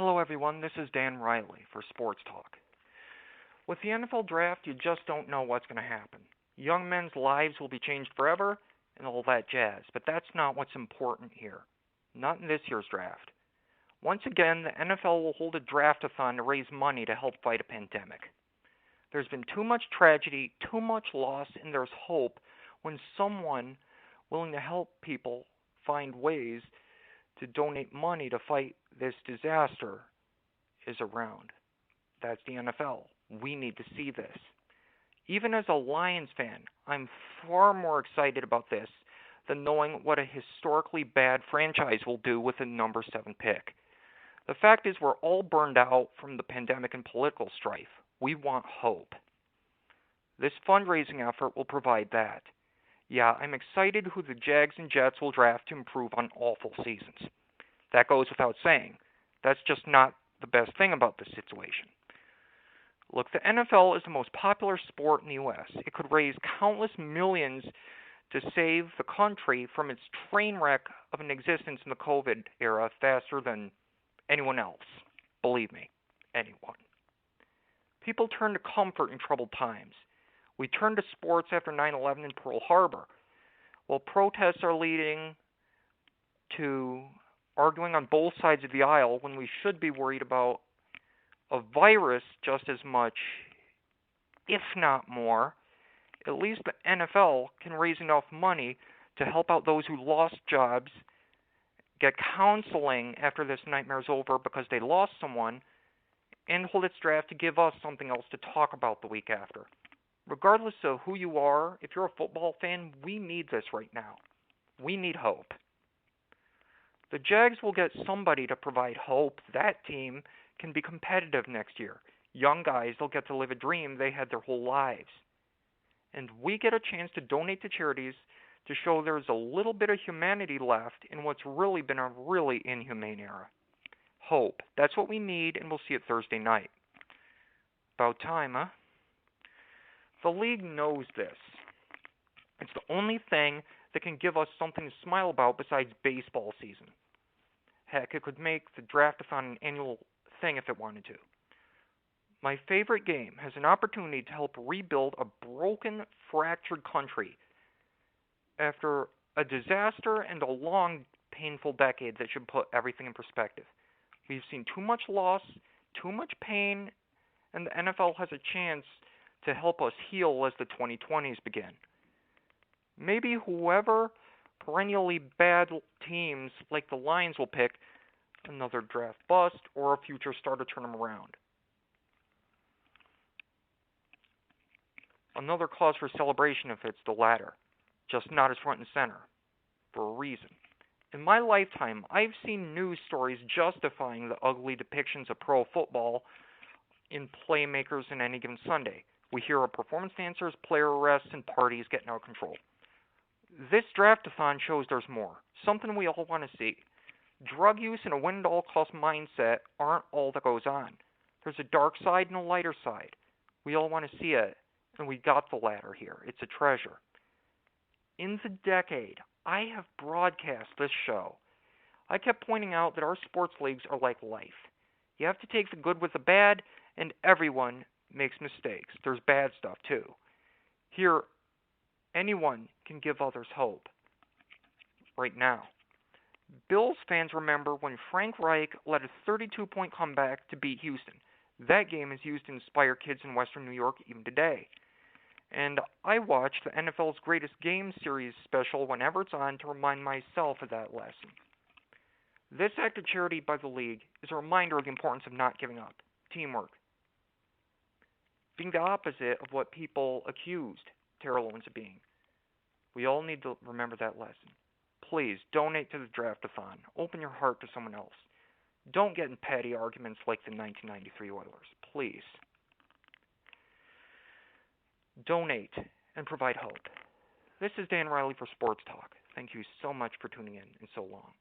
Hello, everyone. This is Dan Riley for Sports Talk. With the NFL draft, you just don't know what's going to happen. Young men's lives will be changed forever and all that jazz, but that's not what's important here. Not in this year's draft. Once again, the NFL will hold a draft-a-thon to raise money to help fight a pandemic. There's been too much tragedy, too much loss, and there's hope when someone willing to help people find ways to donate money to fight this disaster is around. That's the NFL. We need to see this. Even as a Lions fan, I'm far more excited about this than knowing what a historically bad franchise will do with a number 7 pick. The fact is we're all burned out from the pandemic and political strife. We want hope. This fundraising effort will provide that. Yeah, I'm excited who the Jags and Jets will draft to improve on awful seasons. That goes without saying. That's just not the best thing about this situation. Look, the NFL is the most popular sport in the U.S. It could raise countless millions to save the country from its train wreck of an existence in the COVID era faster than anyone else. Believe me, anyone. People turn to comfort in troubled times. We turn to sports after 9/11 and Pearl Harbor. While protests are leading to arguing on both sides of the aisle when we should be worried about a virus just as much, if not more, at least the NFL can raise enough money to help out those who lost jobs, get counseling after this nightmare's over because they lost someone, and hold its draft to give us something else to talk about the week after. Regardless of who you are, if you're a football fan, we need this right now. We need hope. The Jags will get somebody to provide hope that team can be competitive next year. Young guys, they'll get to live a dream they had their whole lives. And we get a chance to donate to charities to show there's a little bit of humanity left in what's really been a really inhumane era. Hope. That's what we need, and we'll see it Thursday night. About time, huh? The league knows this. It's the only thing that can give us something to smile about besides baseball season. Heck, it could make the draft-a-thon an annual thing if it wanted to. My favorite game has an opportunity to help rebuild a broken, fractured country after a disaster and a long, painful decade that should put everything in perspective. We've seen too much loss, too much pain, and the NFL has a chance to help us heal as the 2020s begin. Maybe whoever perennially bad teams like the Lions will pick another draft bust or a future star to turn them around. Another cause for celebration if it's the latter, just not as front and center, for a reason. In my lifetime, I've seen news stories justifying the ugly depictions of pro football in playmakers in any given Sunday. We hear of performance dancers, player arrests, and parties getting out of control. This draft-a-thon shows there's more, something we all want to see. Drug use and a win-at-all-cost mindset aren't all that goes on. There's a dark side and a lighter side. We all want to see it, and we got the latter here. It's a treasure. In the decade I have broadcast this show, I kept pointing out that our sports leagues are like life. You have to take the good with the bad, and everyone makes mistakes. There's bad stuff too. Here, anyone can give others hope. Right now. Bills fans remember when Frank Reich led a 32-point comeback to beat Houston. That game is used to inspire kids in Western New York even today. And I watch the NFL's Greatest Game Series special whenever it's on to remind myself of that lesson. This act of charity by the league is a reminder of the importance of not giving up. Teamwork. Being the opposite of what people accused Terrell Owens of being. We all need to remember that lesson. Please, donate to the draft-a-thon. Open your heart to someone else. Don't get in petty arguments like the 1993 Oilers. Please. Donate and provide hope. This is Dan Riley for Sports Talk. Thank you so much for tuning in and so long.